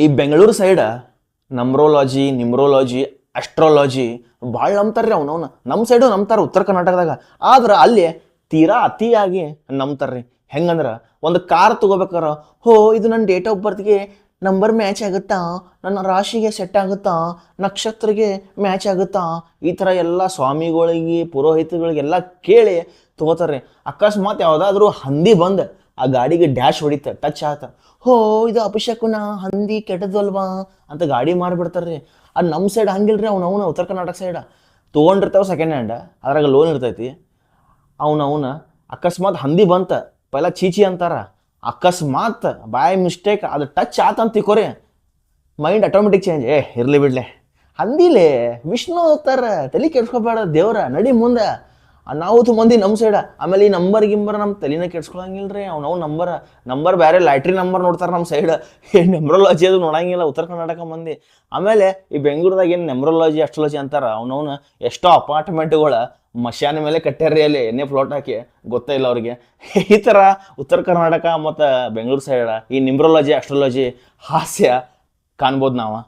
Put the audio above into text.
ಈ ಬೆಂಗಳೂರು ಸೈಡ ನಮ್ರೋಲಾಜಿ ನಿಮ್ರೋಲಾಜಿ ಅಸ್ಟ್ರಾಲಜಿ ಭಾಳ ನಂಬ್ತಾರ್ರಿ ಅವ್ನವ್ನ. ನಮ್ಮ ಸೈಡು ನಂಬ್ತಾರೆ ಉತ್ತರ ಕರ್ನಾಟಕದಾಗ. ಆದ್ರೆ ಅಲ್ಲಿ ತೀರಾ ಅತಿಯಾಗಿ ನಂಬ್ತಾರ್ರಿ. ಹೆಂಗಂದ್ರೆ ಒಂದು ಕಾರ್ ತಗೋಬೇಕಾರ, ಹೋ ಇದು ನನ್ನ ಡೇಟ್ ಆಫ್ ಬರ್ತ್ಗೆ ನಂಬರ್ ಮ್ಯಾಚ್ ಆಗುತ್ತಾ, ನನ್ನ ರಾಶಿಗೆ ಸೆಟ್ ಆಗುತ್ತಾ, ನಕ್ಷತ್ರಗೆ ಮ್ಯಾಚ್ ಆಗುತ್ತಾ, ಈ ಥರ ಎಲ್ಲ ಸ್ವಾಮಿಗಳಿಗೆ ಪುರೋಹಿತಗಳಿಗೆಲ್ಲ ಕೇಳಿ ತಗೋತಾರೆ. ಅಕಸ್ಮಾತ್ ಯಾವುದಾದ್ರೂ ಹಂದಿ ಬಂದು ಆ ಗಾಡಿಗೆ ಡ್ಯಾಶ್ ಹೊಡಿತ, ಟಚ್ ಆತ, ಹೋ ಇದು ಅಪಶಕುನ, ಹಂದಿ ಕೆಟ್ಟದ್ದು ಅಲ್ವಾ ಅಂತ ಗಾಡಿ ಮಾರಿಬಿಡ್ತಾರ್ರಿ. ಅದು ನಮ್ಮ ಸೈಡ್ ಹಂಗಿಲ್ರಿ. ಅವ್ನು ಉತ್ತರ ಕರ್ನಾಟಕ ಸೈಡ ತೊಗೊಂಡಿರ್ತಾವೆ ಸೆಕೆಂಡ್ ಹ್ಯಾಂಡ್, ಅದ್ರಾಗ ಲೋನ್ ಇರ್ತೈತಿ. ಅವನ ಅಕಸ್ಮಾತ್ ಹಂದಿ ಬಂತ, ಪೈಲ ಚೀಚಿ ಅಂತಾರ, ಅಕಸ್ಮಾತ್ ಬೈ ಮಿಸ್ಟೇಕ್ ಅದು ಟಚ್ ಆತಂತ ತಿಕೋರಿ, ಮೈಂಡ್ ಆಟೋಮೆಟಿಕ್ ಚೇಂಜ್. ಇರ್ಲಿ ಬಿಡ್ಲೆ, ಹಂದಿಲೇ ವಿಷ್ಣು ಅವತಾರ, ತಲೆ ಕೆಡ್ಸ್ಕೊಬೇಡ, ದೇವ್ರ ನಡಿ ಮುಂದೆ. ನಾವು ಮಂದಿ ನಮ್ಮ ಸೈಡ. ಆಮೇಲೆ ಈ ನಂಬರ್ ಗಿಂಬರ್ ನಮ್ಮ ತಲೆನ ಕೆಡ್ಸ್ಕೊಳಂಗಿಲ್ರಿ. ಅವ್ನು ನಂಬರ್ ಬೇರೆ ಲ್ಯಾಟ್ರಿ ನಂಬರ್ ನೋಡ್ತಾರೆ ನಮ್ಮ ಸೈಡ್. ನೆಮ್ರೊಲಾಜಿ ಅದು ನೋಡಂಗಿಲ್ಲ ಉತ್ತರ ಕರ್ನಾಟಕ ಮಂದಿ. ಆಮೇಲೆ ಈ ಬೆಂಗಳೂರದಾಗ ಏನು ನೆಮ್ರೊಲಾಜಿ ಅಸ್ಟ್ರಾಲಜಿ ಅಂತಾರ, ಅವನವನು ಎಷ್ಟೋ ಅಪಾರ್ಟ್ಮೆಂಟ್ಗಳ ಮಶಾನ ಮೇಲೆ ಕಟ್ಟ್ಯಾರ್ರಿ, ಅಲ್ಲಿ ಎಣ್ಣೆ ಫ್ಲೋಟ್ ಹಾಕಿ, ಗೊತ್ತೇ ಇಲ್ಲ ಅವ್ರಿಗೆ. ಈ ಥರ ಉತ್ತರ ಕರ್ನಾಟಕ ಮತ್ತು ಬೆಂಗಳೂರು ಸೈಡ ಈ ನಿಮ್ರೊಲಾಜಿ ಅಸ್ಟ್ರಾಲಜಿ ಹಾಸ್ಯ ಕಾಣ್ಬೋದು ನಾವು.